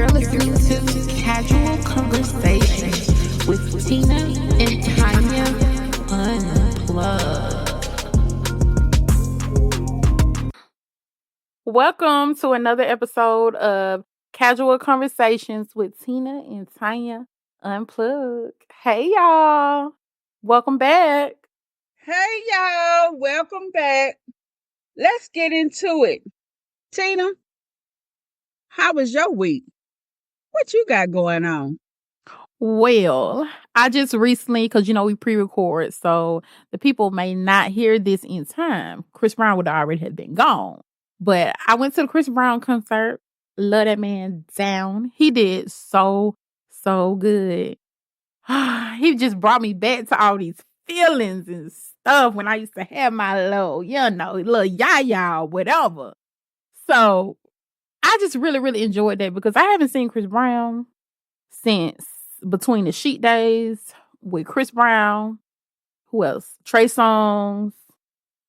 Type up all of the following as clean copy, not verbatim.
You're listening to Casual Conversations with Tina and Tonia Unplugged. Welcome to another episode of Casual Conversations with Tina and Tonia Unplugged. Hey, y'all. Welcome back. Hey y'all, welcome back. Let's get into it. Tina, how was your week? What you got going on? Well, I just recently, because we pre-record, so the people may not hear this in time. Chris Brown would already have been gone. But I went to the Chris Brown concert. Love that man down. He did so good. He just brought me back to all these feelings and stuff when I used to have my little yah-yah, whatever. So I just really enjoyed that because I haven't seen Chris Brown since Between the Sheet Days with Chris Brown. Who else? Trey Songz.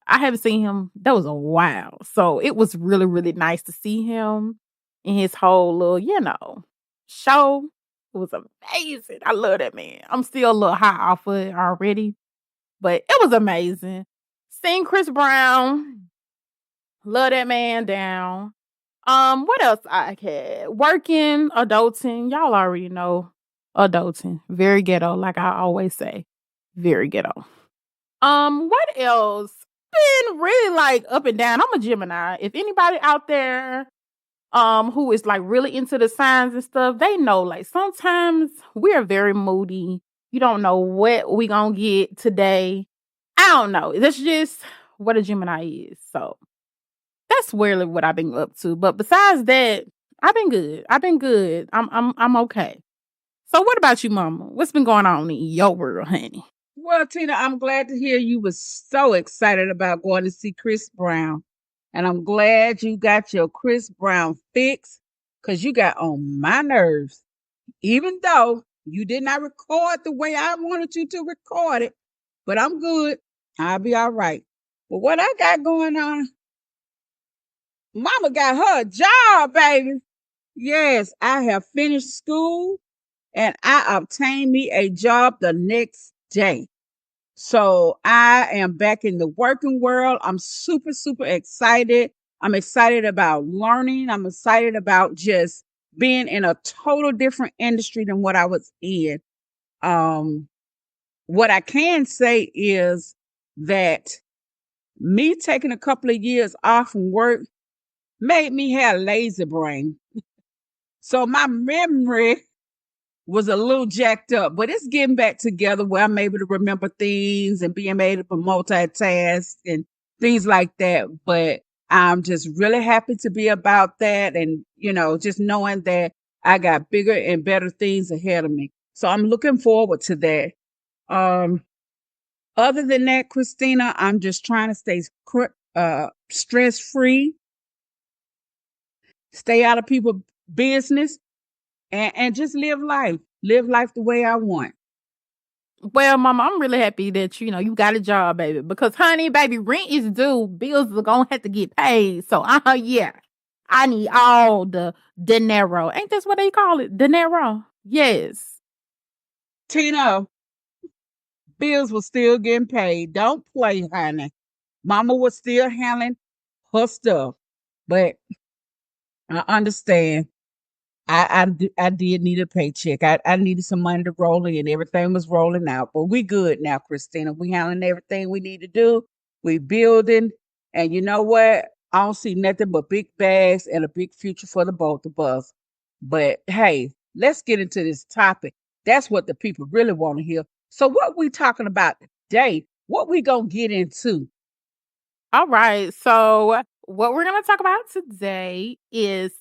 I haven't seen him. That was a while. So it was really nice to see him in his whole little, show. It was amazing. I love that man. I'm still a little high off of it already, but it was amazing. Seeing Chris Brown. Love that man down. What else I had? Working, adulting. Y'all already know adulting. Very ghetto, like I always say. Very ghetto. What else? Been really like up and down. I'm a Gemini. If anybody out there who is like really into the signs and stuff, they know like sometimes we are very moody. You don't know what we gonna get today. I don't know. That's just what a Gemini is. So that's really what I've been up to. But besides that, I've been good. I'm okay. So what about you, Mama? What's been going on in your world, honey? Well, Tina, I'm glad to hear you was so excited about going to see Chris Brown. And I'm glad you got your Chris Brown fix because you got on my nerves. Even though you did not record the way I wanted you to record it, but I'm good. I'll be all right. But what I got going on, Mama got her a job, baby. Yes, I have finished school and I obtained me a job the next day. So I am back in the working world. I'm super excited. I'm excited about learning. I'm excited about just being in a total different industry than what I was in. Um, what I can say is that me taking a couple of years off from work made me have a lazy brain. So my memory was a little jacked up, but it's getting back together where I'm able to remember things and being able to multitask and things like that. But I'm just really happy to be about that. And, just knowing that I got bigger and better things ahead of me. So I'm looking forward to that. Um, Other than that, Christina, I'm just trying to stay stress free, stay out of people's business, and just live life the way I want. Well, Mama, I'm really happy that you got a job, baby. Because, honey, baby, rent is due. Bills are gonna have to get paid. So, yeah, I need all the dinero. Ain't this what they call it? Dinero. Yes. Tina, bills were still getting paid. Don't play, honey. Mama was still handling her stuff, but I understand. I did need a paycheck. I needed some money to roll in. Everything was rolling out, but we good now, Christina. We handling everything we need to do. We building, and you know what? I don't see nothing but big bags and a big future for the both of us. But hey, let's get into this topic. That's what the people really want to hear. So what we talking about today? What we gonna get into? All right. So, what we're going to talk about today is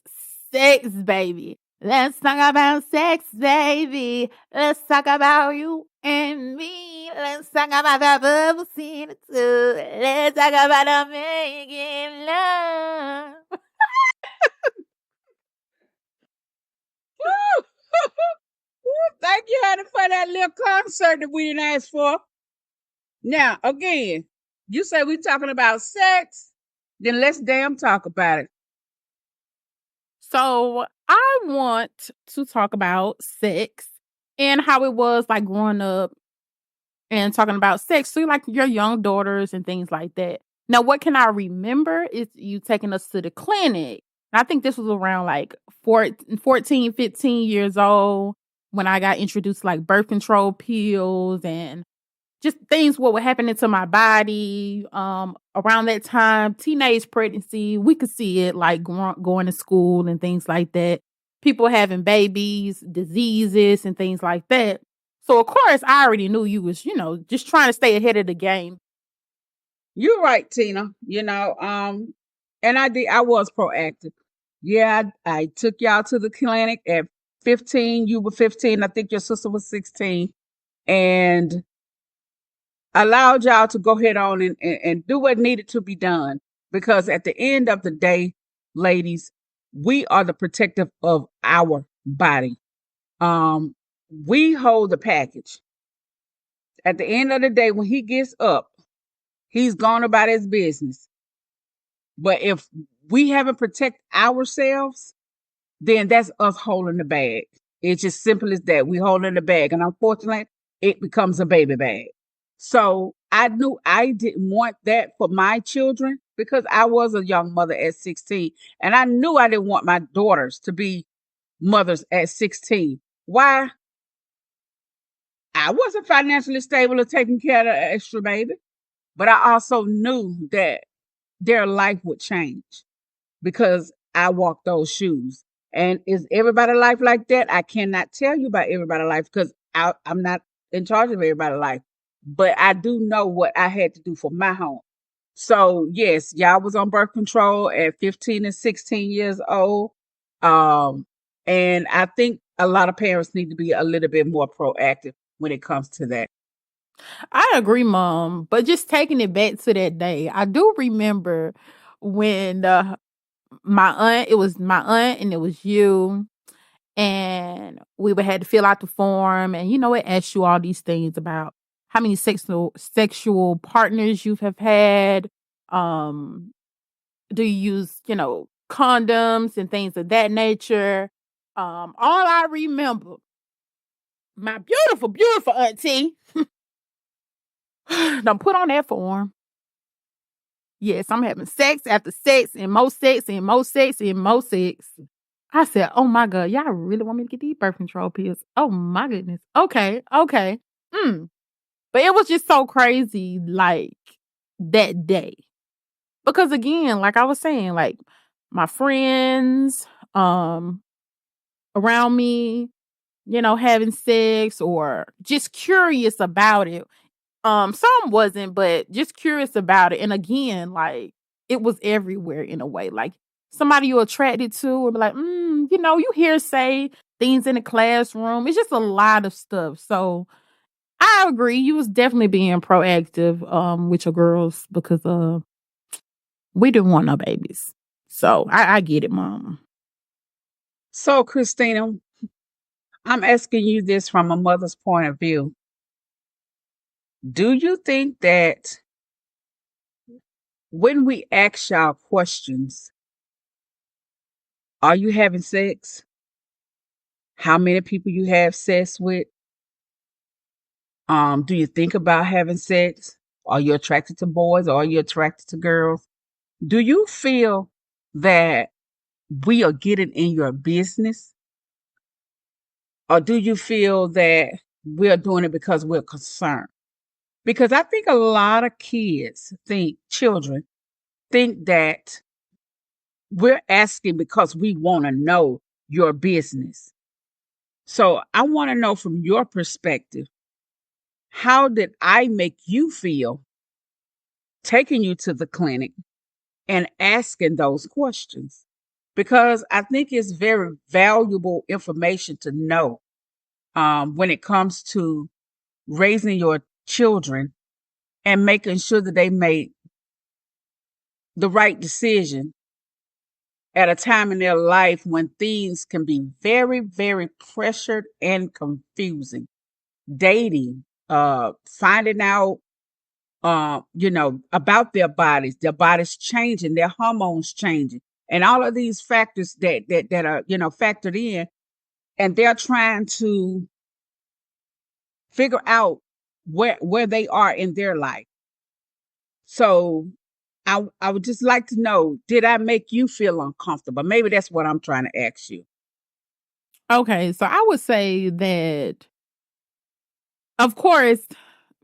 sex, baby. Let's talk about sex, baby. Let's talk about you and me. Let's talk about the bubble scene too. Let's talk about the making love. Woo! Woo! Thank you, honey, for that little concert that we didn't ask for. Now, again, you say we talking about sex, then let's damn talk about it. So I want to talk about sex and how it was like growing up and talking about sex to like your young daughters and things like that. Now, what can I remember is you taking us to the clinic. I think this was around like 14, 15 years old when I got introduced to like birth control pills and just things what were happening to my body. Around that time, teenage pregnancy, we could see it like going to school and things like that. People having babies, diseases, and things like that. So of course, I already knew you was, just trying to stay ahead of the game. You're right, Tina. And I was proactive. Yeah, I took y'all to the clinic at 15. You were 15. I think your sister was 16. And allowed y'all to go ahead on and do what needed to be done. Because at the end of the day, ladies, we are the protective of our body. Um, we hold the package. At the end of the day, when he gets up, he's gone about his business. But if we haven't protect ourselves, then that's us holding the bag. It's just simple as that. We holding the bag. And unfortunately, it becomes a baby bag. So I knew I didn't want that for my children because I was a young mother at 16. And I knew I didn't want my daughters to be mothers at 16. Why? I wasn't financially stable or taking care of the extra baby. But I also knew that their life would change because I walked those shoes. And is everybody life like that? I cannot tell you about everybody's life because I'm not in charge of everybody's life. But I do know what I had to do for my home. So yes, y'all was on birth control at 15 and 16 years old. Um, and I think a lot of parents need to be a little bit more proactive when it comes to that. I agree, Mom. But just taking it back to that day, I do remember when my aunt, it was my aunt and it was you. And we would had to fill out the form, and it asks you all these things about how many sexual partners you have had. Um, do you use condoms and things of that nature? All I remember, my beautiful, beautiful auntie, don't put on that form. Yes, I'm having sex after sex and more sex and more sex and more sex. I said, "Oh my God, y'all really want me to get these birth control pills? Oh my goodness. Okay, okay." Mm. But it was just so crazy, like that day. Because again, like I was saying, like my friends around me, having sex or just curious about it. Some wasn't, but just curious about it. And again, like it was everywhere in a way. Like somebody you're attracted to or be like, you hear say things in the classroom. It's just a lot of stuff. So I agree. You was definitely being proactive with your girls because we didn't want no babies. So I get it, Mom. So, Christina, I'm asking you this from a mother's point of view. Do you think that when we ask y'all questions, are you having sex? How many people you have sex with? Do you think about having sex? Are you attracted to boys or are you attracted to girls? Do you feel that we are getting in your business? Or do you feel that we're doing it because we're concerned? Because I think a lot of children think that we're asking because we want to know your business. So I want to know from your perspective, how did I make you feel taking you to the clinic and asking those questions? Because I think it's very valuable information to know when it comes to raising your children and making sure that they make the right decision at a time in their life when things can be very, very pressured and confusing. Dating, finding out, about their bodies changing, their hormones changing. and all of these factors that are, factored in, and they're trying to figure out where they are in their life. So I would just like to know, did I make you feel uncomfortable? Maybe that's what I'm trying to ask you. Okay, so I would say that, of course,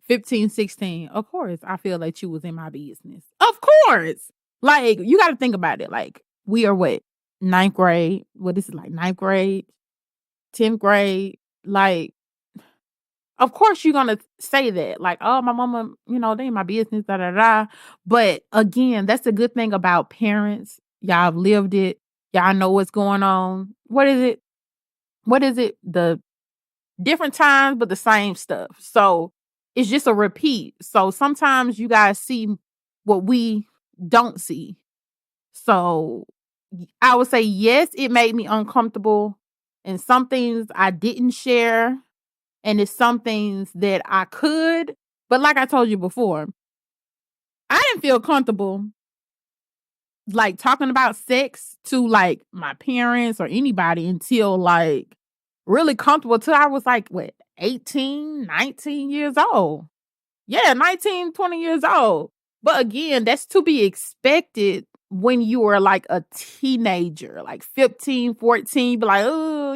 15, 16. Of course, I feel like you was in my business. Of course. Like, you gotta think about it. Like, we are what? Ninth grade. What is it, like ninth grade, 10th grade? Like, of course you're gonna say that. Like, oh, my mama, they in my business, da da da. But again, that's the good thing about parents. Y'all have lived it. Y'all know what's going on. What is it? What is it? The different times, but the same stuff. So it's just a repeat. So sometimes you guys see what we don't see. So I would say, yes, it made me uncomfortable. And some things I didn't share. And it's some things that I could. But like I told you before, I didn't feel comfortable like talking about sex to like my parents or anybody until like really comfortable till I was like, what, 18, 19 years old. Yeah, 19, 20 years old. But again, that's to be expected when you were like a teenager, like 15, 14, be like, oh,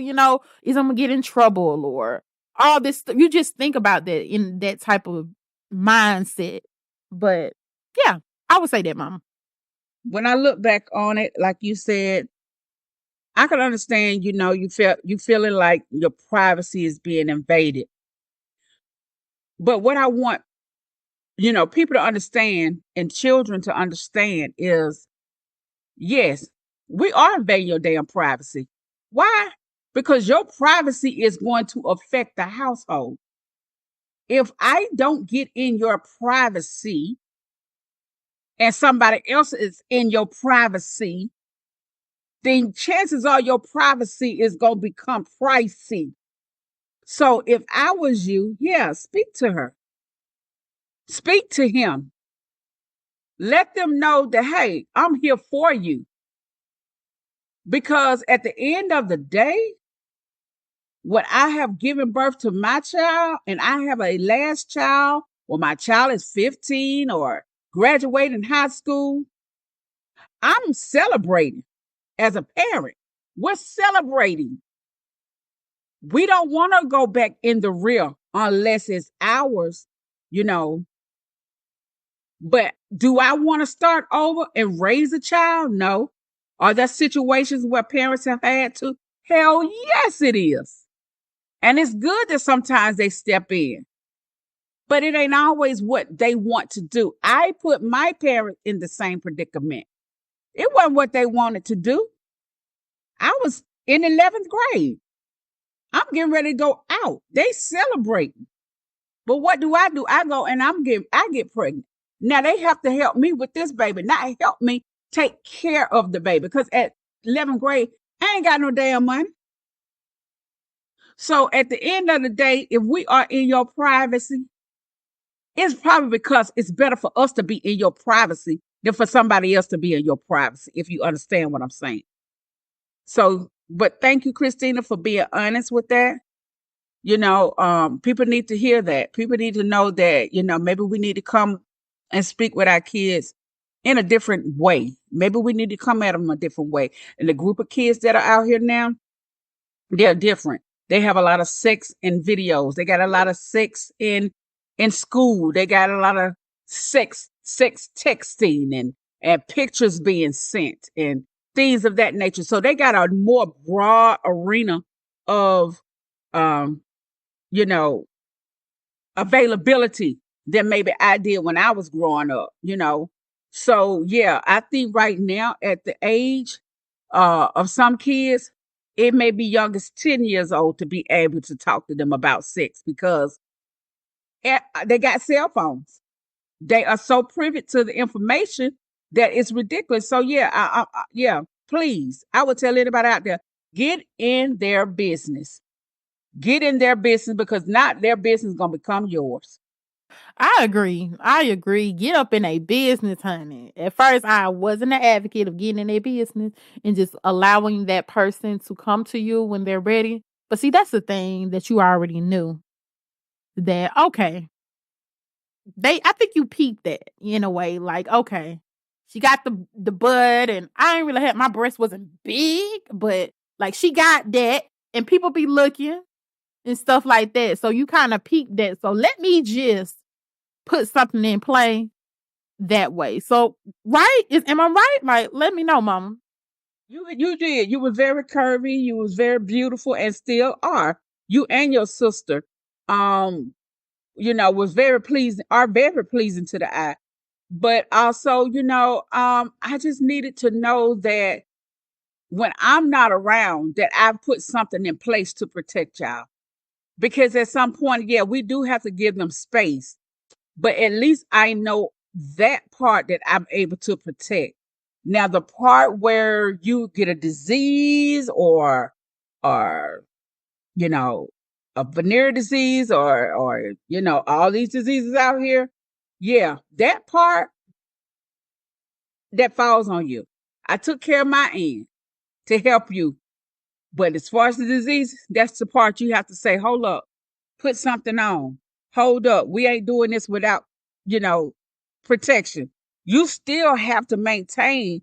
is I'm gonna get in trouble or all this stuff. You just think about that in that type of mindset. But yeah, I would say that, Mama. When I look back on it, like you said, I can understand, you feeling like your privacy is being invaded. But what I want, people to understand and children to understand is, yes, we are invading your damn privacy. Why? Because your privacy is going to affect the household. If I don't get in your privacy and somebody else is in your privacy, then chances are your privacy is going to become pricey. So if I was you, yeah, speak to her. Speak to him. Let them know that, hey, I'm here for you. Because at the end of the day, when I have given birth to my child and I have a last child, or my child is 15 or graduating high school, I'm celebrating as a parent. We're celebrating. We don't want to go back in the rear unless it's ours, you know. But do I want to start over and raise a child? No. Are there situations where parents have had to? Hell yes, it is. And it's good that sometimes they step in, but it ain't always what they want to do. I put my parents in the same predicament. It wasn't what they wanted to do. I was in 11th grade. I'm getting ready to go out. They celebrating. But what do? I go and I get pregnant. Now they have to help me with this baby, not help me take care of the baby. Because at 11th grade, I ain't got no damn money. So at the end of the day, if we are in your privacy, it's probably because it's better for us to be in your privacy than for somebody else to be in your privacy, if you understand what I'm saying. So, but thank you, Christina, for being honest with that. People need to hear that. People need to know that, maybe we need to come and speak with our kids in a different way. Maybe we need to come at them a different way. And the group of kids that are out here now, they're different. They have a lot of sex in videos. They got a lot of sex in school. They got a lot of sex texting and pictures being sent and things of that nature. So they got a more broad arena of you know, availability than maybe I did when I was growing up. So yeah, I think right now at the age of some kids, it may be young as 10 years old to be able to talk to them about sex because they got cell phones. They are so privy to the information that it's ridiculous. So yeah, yeah, please, I would tell anybody out there, get in their business. Get in their business because not their business is going to become yours. I agree. I agree. Get up in a business, honey. At first, I wasn't an advocate of getting in a business and just allowing that person to come to you when they're ready. But see, that's the thing that you already knew that, okay, I think you peeped that in a way, like, okay, she got the bud, and I ain't really had, my breast wasn't big, but like she got that, and people be looking and stuff like that. So you kind of peeped that. So let me just put something in play that way. So, right? Am I right? Like, let me know, mama. You did. You were very curvy. You was very beautiful, and still are. You and your sister, um, was very pleasing. Are very pleasing to the eye. But also, I just needed to know that when I'm not around, that I've put something in place to protect y'all. Because at some point, yeah, we do have to give them space, but at least I know that part that I'm able to protect. Now, the part where you get a disease or you know, a venereal disease or all these diseases out here, yeah, that part that falls on you. I took care of my end to help you. But as far as the disease, that's the part you have to say, hold up, put something on. Hold up. We ain't doing this without, you know, protection. You still have to maintain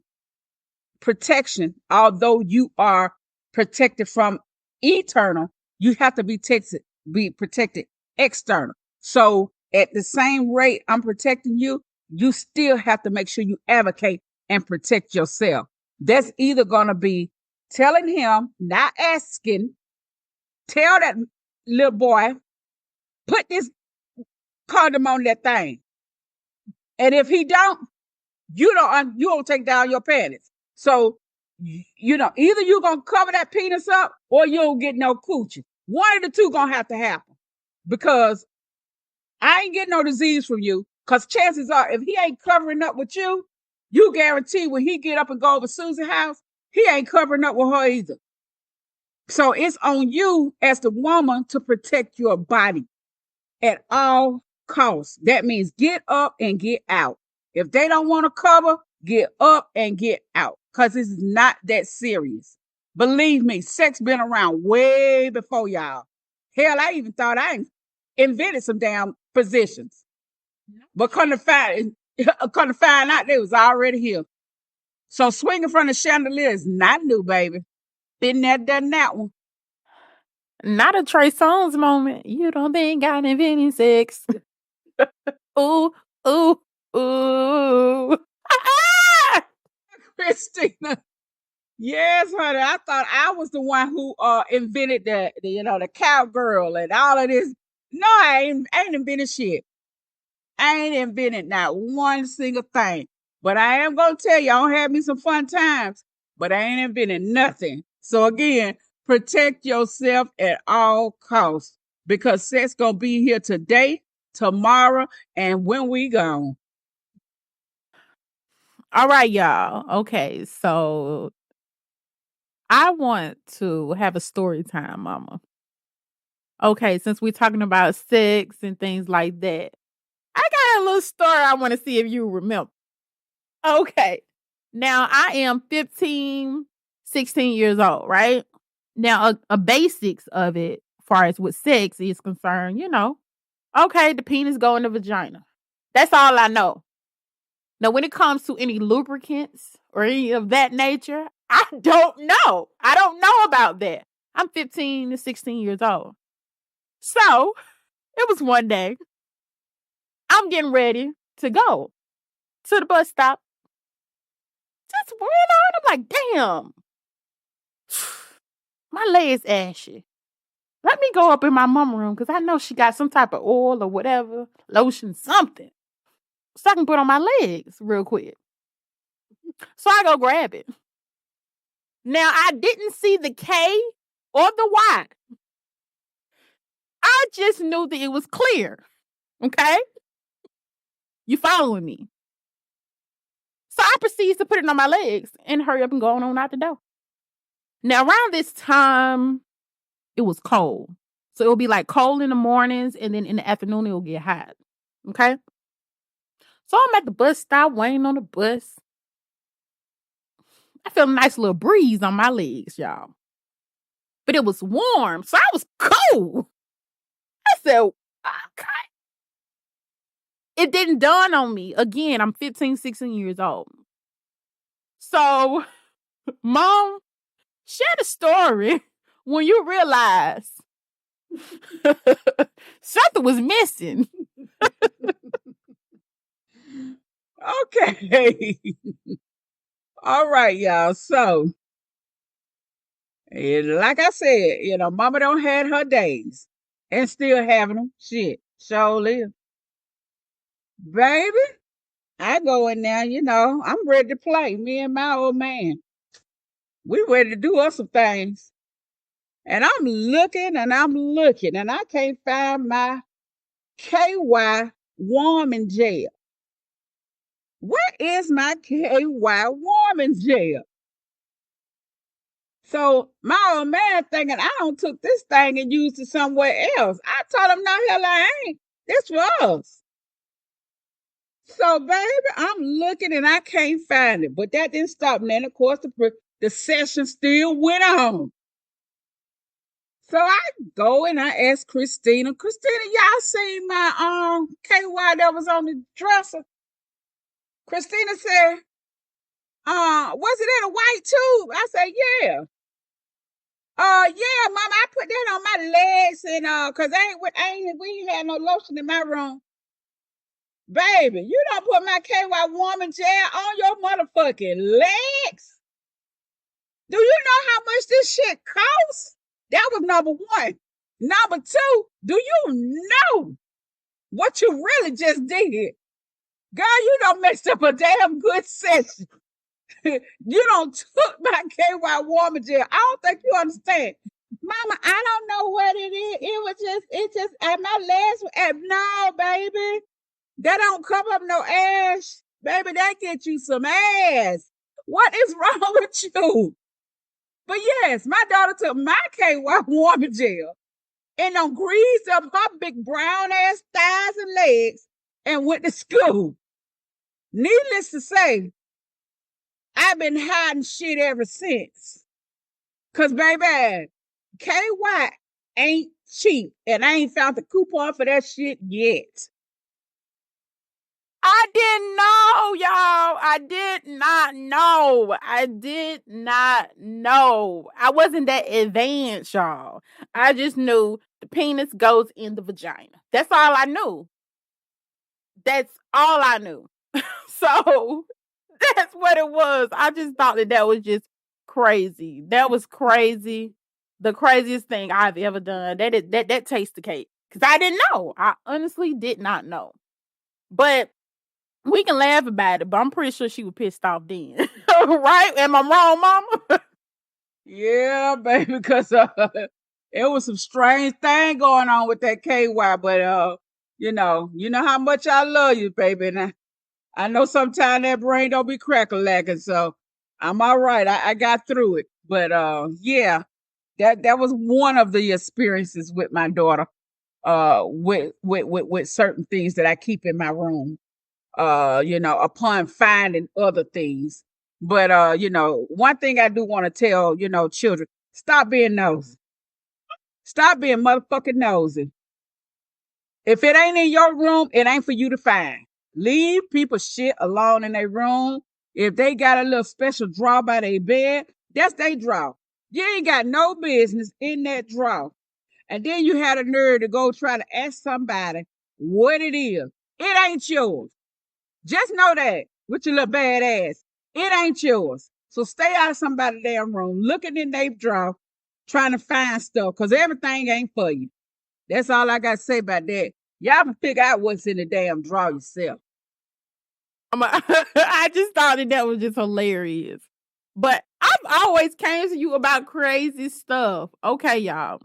protection, although you are protected from eternal, you have to be protected external. So at the same rate I'm protecting you, you still have to make sure you advocate and protect yourself. That's either gonna be telling him, not asking, tell that little boy, put this condom on that thing. And if he don't, you don't take down your panties. So either you're gonna cover that penis up or you don't get no coochie. One of the two gonna have to happen. Because I ain't getting no disease from you. Because chances are, if he ain't covering up with you, you guarantee when he get up and go over Susie's house, he ain't covering up with her either. So it's on you as the woman to protect your body at all costs. That means get up and get out. If they don't want to cover, get up and get out because it's not that serious. Believe me, sex been around way before y'all. Hell, I even thought I invented some damn positions. But come to find out they was already here. So swinging from the chandelier is not new, baby. Been there, done that one. Not a Trey Songz moment. You don't think I'm inventing sex. Ooh, ooh, ooh. Christina. Yes, honey. I thought I was the one who invented the cowgirl and all of this. No, I ain't invented shit. I ain't invented not one single thing. But I am gonna tell you, I don't have me some fun times, but I ain't invented nothing. So again, protect yourself at all costs because sex gonna be here today, tomorrow, and when we gone. All right, y'all. Okay, so I want to have a story time, mama. Okay, since we're talking about sex and things like that, I got a little story I want to see if you remember. Okay. Now I am 15, 16 years old, right? Now a basics of it, far as with sex is concerned, okay, the penis go in the vagina. That's all I know. Now, when it comes to any lubricants or any of that nature, I don't know. I don't know about that. I'm 15 to 16 years old. So it was one day. I'm getting ready to go to the bus stop. Just went on. I'm like, damn, my leg's ashy. Let me go up in my mama room because I know she got some type of oil or whatever, lotion, something. So I can put on my legs real quick. So I go grab it. Now I didn't see the K or the Y. I just knew that it was clear. Okay? You following me? So I proceeds to put it on my legs and hurry up and go on out the door. Now around this time, it was cold. So it will be like cold in the mornings and then in the afternoon it will get hot. Okay. So I'm at the bus stop waiting on the bus. I felt a nice little breeze on my legs, y'all. But it was warm, so I was cold. I said, okay. It didn't dawn on me. Again, I'm 15, 16 years old. So, Mom, share the story when you realize something was missing. Okay. All right, y'all. So, like I said, Mama don't had her days and still having them. Shit, sure live. Baby, I go in there, I'm ready to play. Me and my old man, we ready to do us some things. And I'm looking and I'm looking and I can't find my KY warming gel. Where is my KY warming gel? So my old man thinking I don't took this thing and used it somewhere else. I told him, no, hell I ain't. This for us. So, baby, I'm looking and I can't find it. But that didn't stop. And then, of course, the session still went on. So I go and I ask Christina, y'all seen my KY that was on the dresser? Christina said, was it in a white tube? I said, yeah. Yeah, Mama, I put that on my legs and cause we ain't had no lotion in my room. Baby, you don't put my KY warming gel on your motherfucking legs. Do you know how much this shit costs? That was number one. Number two, do you know what you really just did? Girl, you done messed up a damn good session. You don't took my KY warmer gel. I don't think you understand. Mama, I don't know what it is. It just at my last no, baby. That don't cover up no ash. Baby, that get you some ass. What is wrong with you? But yes, my daughter took my KY warmer gel and done greased up her big brown ass thighs and legs and went to school. Needless to say, I've been hiding shit ever since. Cause baby, KY ain't cheap, and I ain't found the coupon for that shit yet. I didn't know, y'all. I did not know. I wasn't that advanced, y'all. I just knew the penis goes in the vagina. That's all I knew. That's all I knew. So that's what it was. I just thought that was just crazy. That was crazy. The craziest thing I've ever done. That takes the cake. Because I didn't know. I honestly did not know. But we can laugh about it, but I'm pretty sure she was pissed off then. Right? Am I wrong, Mama? Yeah, baby, because it was some strange thing going on with that KY, but you know how much I love you, baby. And I know sometimes that brain don't be crack-a-lacking, so I'm all right. I got through it. But yeah, that was one of the experiences with my daughter, with certain things that I keep in my room. Upon finding other things. But one thing I do want to tell, children, stop being nosy. Stop being motherfucking nosy. If it ain't in your room, it ain't for you to find. Leave people shit alone in their room. If they got a little special drawer by their bed, that's their drawer. You ain't got no business in that drawer. And then you had a nerve to go try to ask somebody what it is. It ain't yours. Just know that with your little bad ass, it ain't yours. So stay out of somebody's damn room, looking in their drawer, trying to find stuff, because everything ain't for you. That's all I got to say about that. Y'all can figure out what's in the damn drawer yourself. I just thought that was just hilarious. But I've always came to you about crazy stuff. Okay, y'all.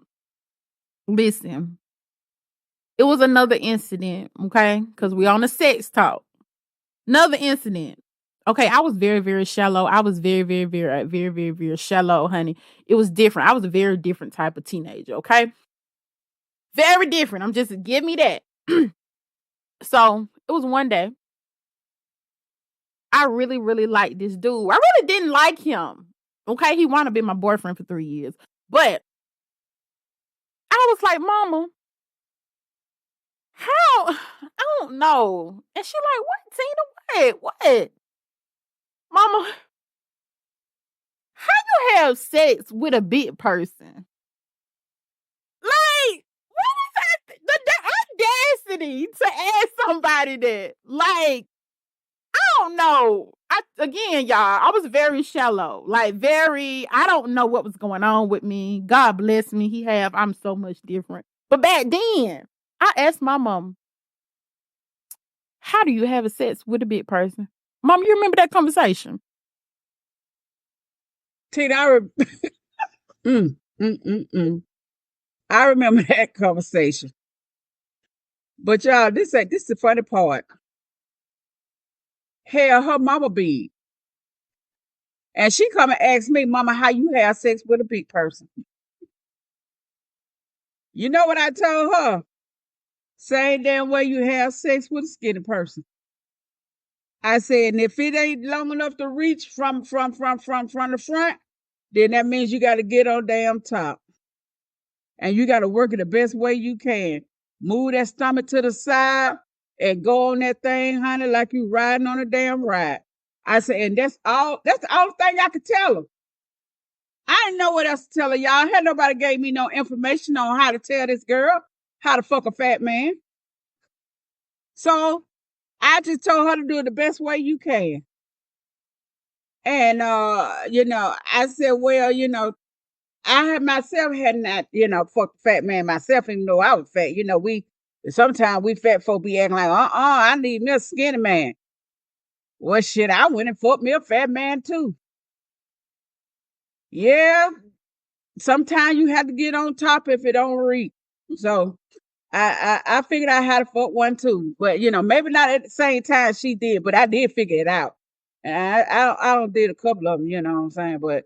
Listen. It was another incident, okay? Because we on a sex talk. Another incident. Okay, I was very, very shallow. I was very, very, very, very, very, very shallow, honey. It was different. I was a very different type of teenager, okay? Very different. I'm just, give me that. So it was one day. I really, really liked this dude. I really didn't like him. Okay, he wanted to be my boyfriend for 3 years. But I was like, Mama, how? I don't know. And she like, what, Tina? What? Mama, how you have sex with a big person? Like, what is that? The audacity to ask somebody that. Like, I don't know. Again, y'all, I was very shallow. Like, I don't know what was going on with me. God bless me. I'm so much different. But back then, I asked my mom, how do you have a sex with a big person? Mom, you remember that conversation? Tina, mm, I remember that conversation. But y'all, this is the funny part. Hell, her mama big. And she come and ask me, Mama, how you have sex with a big person? You know what I told her? Same damn way you have sex with a skinny person. I said, and if it ain't long enough to reach from the front, then that means you got to get on damn top. And you got to work it the best way you can. Move that stomach to the side and go on that thing, honey, like you riding on a damn ride. I said, and that's the only thing I could tell her. I didn't know what else to tell her, y'all. Had nobody gave me no information on how to tell this girl how to fuck a fat man. So I just told her to do it the best way you can. And I said, well, I had myself had not, fucked a fat man myself, even though I was fat. We sometimes we fat folk be acting like, I need me a skinny man. Well, shit, I went and fucked me a fat man too. Yeah, sometimes you have to get on top if it don't reach. So I figured out how to fuck one too, but maybe not at the same time she did, but I did figure it out. And I don't did a couple of them, you know what I'm saying? But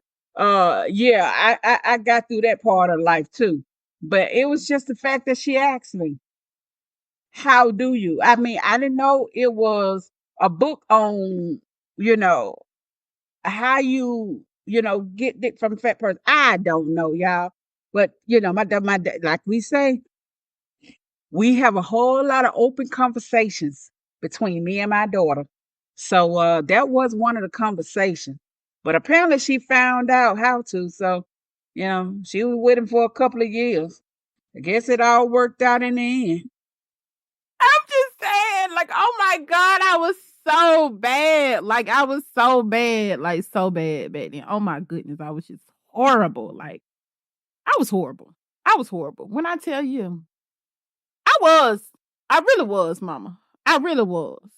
yeah, I got through that part of life too. But it was just the fact that she asked me, "How do you?" I mean, I didn't know it was a book on, you know, how get dick from a fat person. I don't know, y'all. But like we say, we have a whole lot of open conversations between me and my daughter. So that was one of the conversations. But apparently she found out how to. So, she was with him for a couple of years. I guess it all worked out in the end. I'm just saying, like, oh my God, I was so bad. Like, I was so bad, like, so bad back then. Oh my goodness, I was just horrible. Like, I was horrible. I was horrible. When I tell you, I was. I really was, Mama. I really was.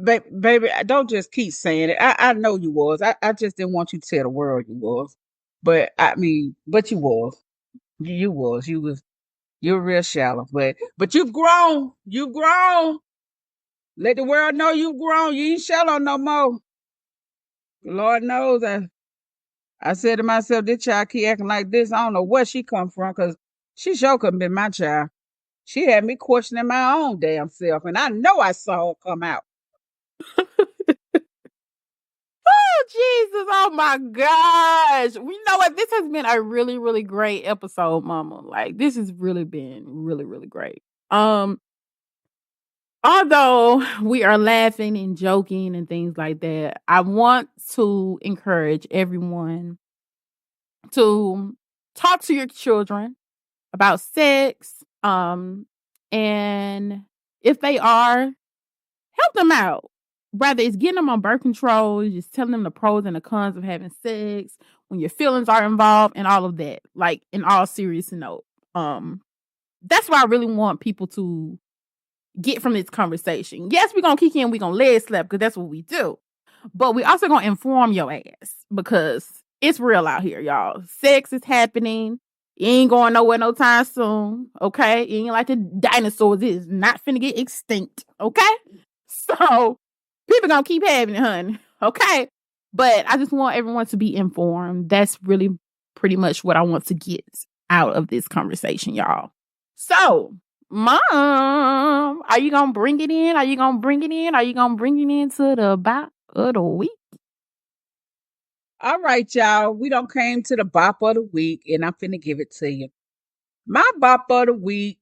Baby, don't just keep saying it. I know you was. I just didn't want you to tell the world you was. But I mean, but you was. You was. You're real shallow. But you've grown. You've grown. Let the world know you've grown. You ain't shallow no more. Lord knows I said to myself, this child keep acting like this. I don't know where she come from, because she sure couldn't be my child. She had me questioning my own damn self, and I know I saw her come out. Oh, Jesus. Oh my gosh. You know what? This has been a really, really great episode, Mama. Like, this has really been really, really great. Although we are laughing and joking and things like that, I want to encourage everyone to talk to your children about sex. And if they are, help them out. Whether it's getting them on birth control, just telling them the pros and the cons of having sex, when your feelings are involved, and all of that. Like, in all serious note. That's why I really want people to get from this conversation. Yes, we're gonna kick in, we're gonna leg slap, because that's what we do. But we also gonna inform your ass, because it's real out here, y'all. Sex is happening. It ain't going nowhere no time soon. Okay? It ain't like the dinosaurs. It is not finna get extinct. Okay? So people gonna keep having it, honey. Okay? But I just want everyone to be informed. That's really pretty much what I want to get out of this conversation, y'all. So, Mom, are you going to bring it in? Are you going to bring it in? Are you going to bring it into the bop of the week? All right, y'all. We don't came to the bop of the week, and I'm finna give it to you. My bop of the week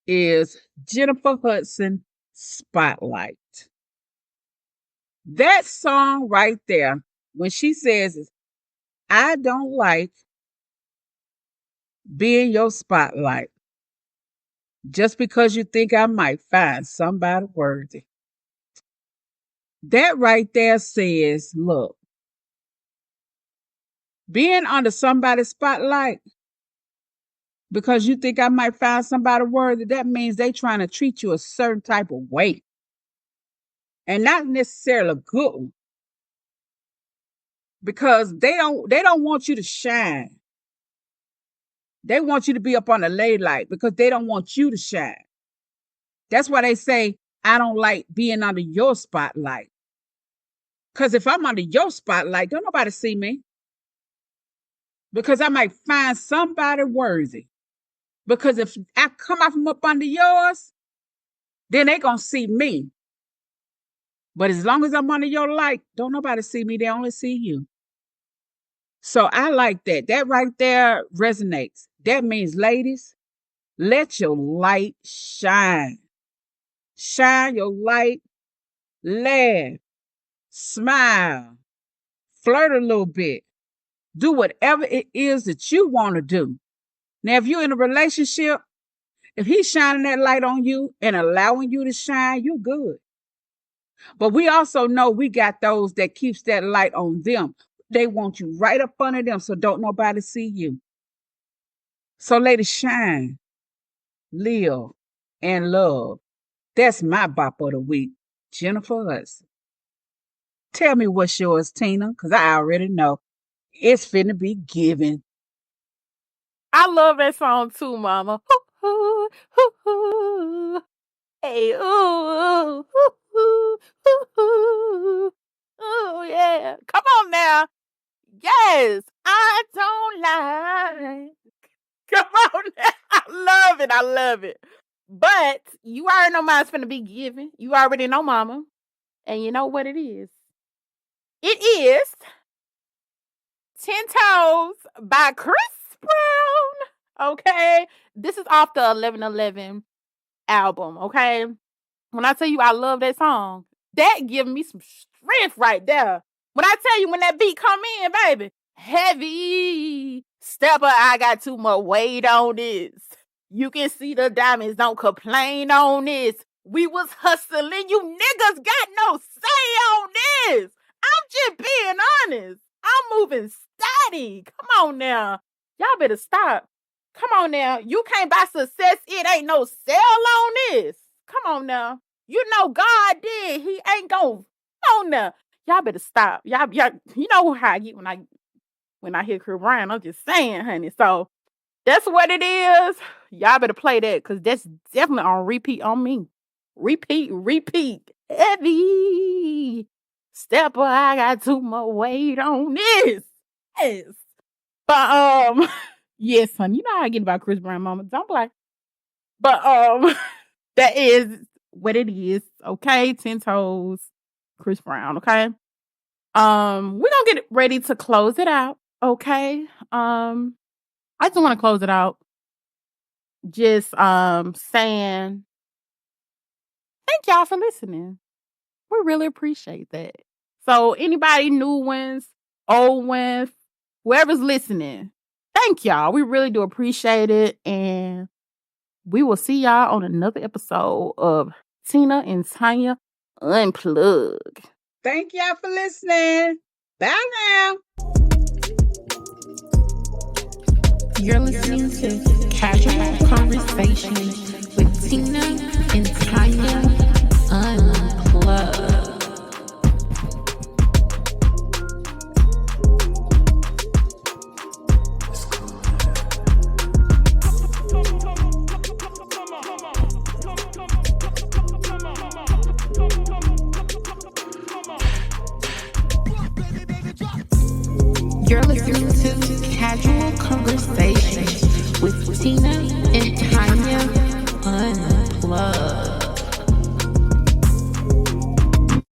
is Jennifer Hudson, Spotlight. That song right there, when she says, I don't like being your spotlight just because you think I might find somebody worthy. That right there says, look, being under somebody's spotlight because you think I might find somebody worthy, that means they trying to treat you a certain type of way. And not necessarily a good one. Because they don't want you to shine. They want you to be up on the lay light because they don't want you to shine. That's why they say, I don't like being under your spotlight. Because if I'm under your spotlight, don't nobody see me. Because I might find somebody worthy. Because if I come out from up under yours, then they going to see me. But as long as I'm under your light, don't nobody see me. They only see you. So I like that. That right there resonates. That means, ladies, let your light shine. Shine your light, laugh, smile, flirt a little bit. Do whatever it is that you want to do. Now, if you're in a relationship, if he's shining that light on you and allowing you to shine, you're good. But we also know we got those that keeps that light on them. They want you right up under them, so don't nobody see you. So ladies, shine, live, and love. That's my bop of the week, Jennifer Hudson. Tell me what's yours, Tina, because I already know. It's finna be given. I love that song too, Mama. Ooh, ooh, ooh. Hey, ooh, ooh, ooh, ooh, ooh. Oh, yeah. Come on now. Yes, I don't like. Come on now. I love it. I love it. But you already know mine's finna be given. You already know, Mama. And you know what it is. It is 10 Toes by Chris Brown. Okay. This is off the 11:11 album. Okay. When I tell you I love that song, that gives me some strength right there. When I tell you when that beat come in, baby, heavy stepper, I got too much weight on this. You can see the diamonds, don't complain on this. We was hustling, you niggas got no say on this. I'm just being honest. I'm moving steady. Come on now. Y'all better stop. Come on now. You can't buy success. It ain't no sale on this. Come on now. You know God did. He ain't gonna. Come on now. Y'all better stop. Y'all, you know how I get when I hear Chris Brown. I'm just saying, honey. So that's what it is. Y'all better play that because that's definitely on repeat on me. Repeat. Heavy stepper, I got too much weight on this. Yes. But yes, honey. You know how I get about Chris Brown, Mama. Don't play. But that is what it is. Okay, 10 Toes, Chris Brown. Okay. We're gonna get ready to close it out. Okay. I just want to close it out. Just saying thank y'all for listening. We really appreciate that. So anybody new ones, old ones, whoever's listening, thank y'all. We really do appreciate it. And we will see y'all on another episode of Tina and Tonia Unplugged. Thank y'all for listening. Bye now. You're listening to Casual Conversation with Tina and Tonia Unplugged. You're listening to Casual Conversation with Tina and Tonia Unplugged.